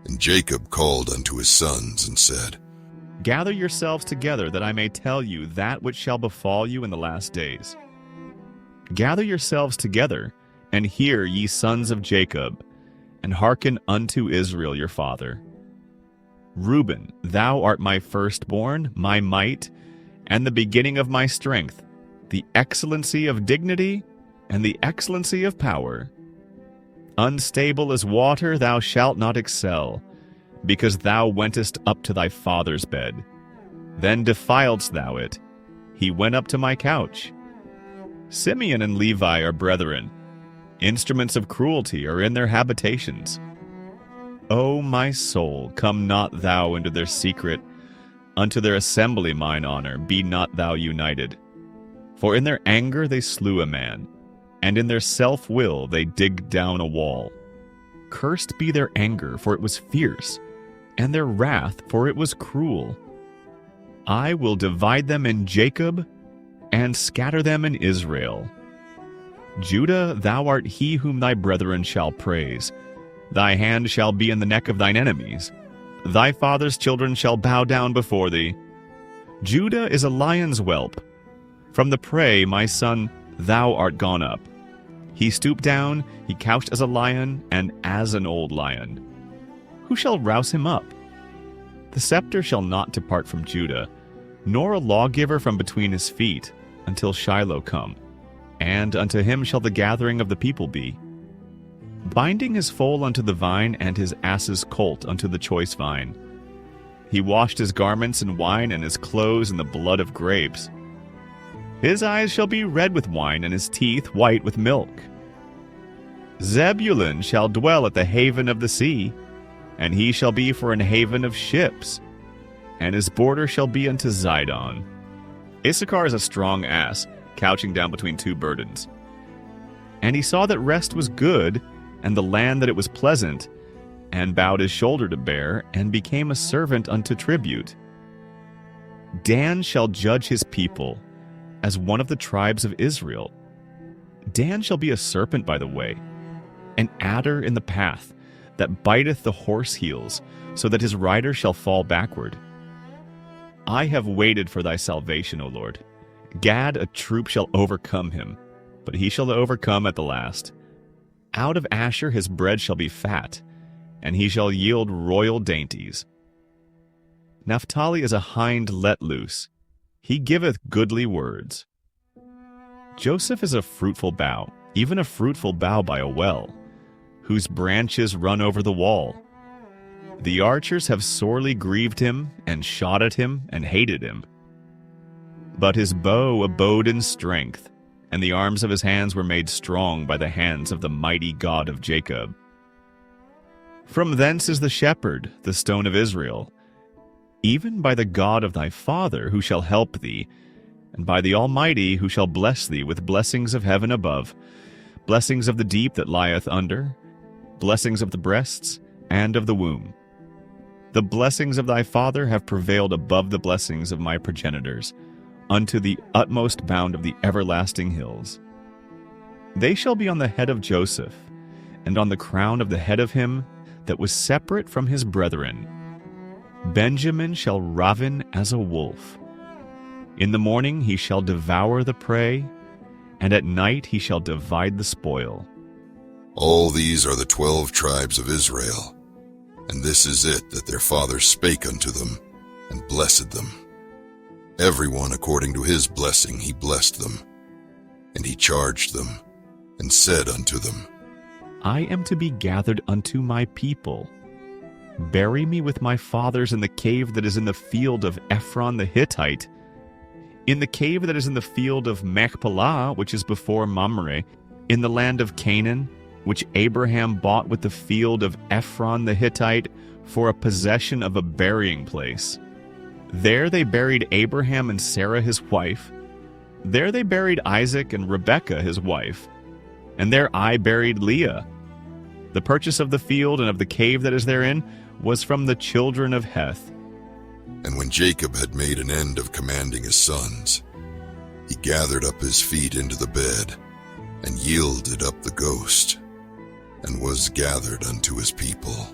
And Jacob called unto his sons and said, Gather yourselves together, that I may tell you that which shall befall you in the last days. Gather yourselves together, and hear, ye sons of Jacob, and hearken unto Israel your father. Reuben, thou art my firstborn, my might, and the beginning of my strength, the excellency of dignity, and the excellency of power. Unstable as water thou shalt not excel, because thou wentest up to thy father's bed. Then defiledst thou it. He went up to my couch. Simeon and Levi are brethren. Instruments of cruelty are in their habitations. O my soul, come not thou into their secret. Unto their assembly, mine honor, be not thou united. For in their anger they slew a man, and in their self-will they digged down a wall. Cursed be their anger, for it was fierce, and their wrath, for it was cruel. I will divide them in Jacob, and scatter them in Israel. Judah, thou art he whom thy brethren shall praise. Thy hand shall be in the neck of thine enemies. Thy father's children shall bow down before thee. Judah is a lion's whelp. From the prey, my son, thou art gone up. He stooped down, he couched as a lion, and as an old lion. Who shall rouse him up? The scepter shall not depart from Judah, nor a lawgiver from between his feet, until Shiloh come, and unto him shall the gathering of the people be. Binding his foal unto the vine, and his ass's colt unto the choice vine. He washed his garments in wine, and his clothes in the blood of grapes. His eyes shall be red with wine, and his teeth white with milk. Zebulun shall dwell at the haven of the sea, and he shall be for an haven of ships, and his border shall be unto Zidon. Issachar is a strong ass, couching down between two burdens. And he saw that rest was good, and the land that it was pleasant, and bowed his shoulder to bear, and became a servant unto tribute. Dan shall judge his people, as one of the tribes of Israel. Dan shall be a serpent by the way, an adder in the path, that biteth the horse heels, so that his rider shall fall backward. I have waited for thy salvation, O Lord. Gad, a troop shall overcome him, but he shall overcome at the last. Out of Asher his bread shall be fat, and he shall yield royal dainties. Naphtali is a hind let loose. He giveth goodly words. Joseph is a fruitful bough, even a fruitful bough by a well, whose branches run over the wall. The archers have sorely grieved him, and shot at him, and hated him. But his bow abode in strength, and the arms of his hands were made strong by the hands of the mighty God of Jacob. From thence is the shepherd, the stone of Israel, even by the God of thy father, who shall help thee, and by the Almighty, who shall bless thee with blessings of heaven above, blessings of the deep that lieth under, blessings of the breasts and of the womb. The blessings of thy father have prevailed above the blessings of my progenitors, unto the utmost bound of the everlasting hills. They shall be on the head of Joseph, and on the crown of the head of him that was separate from his brethren. Benjamin shall raven as a wolf. In the morning he shall devour the prey, and at night he shall divide the spoil. All these are the 12 tribes of Israel, and this is it that their father spake unto them, and blessed them. Every one according to his blessing he blessed them, and he charged them, and said unto them, I am to be gathered unto my people. Bury me with my fathers in the cave that is in the field of Ephron the Hittite, in the cave that is in the field of Machpelah, which is before Mamre, in the land of Canaan, which Abraham bought with the field of Ephron the Hittite for a possession of a burying place. There they buried Abraham and Sarah his wife. There they buried Isaac and Rebekah his wife. And there I buried Leah. The purchase of the field and of the cave that is therein was from the children of Heth. And when Jacob had made an end of commanding his sons, he gathered up his feet into the bed, and yielded up the ghost, and was gathered unto his people.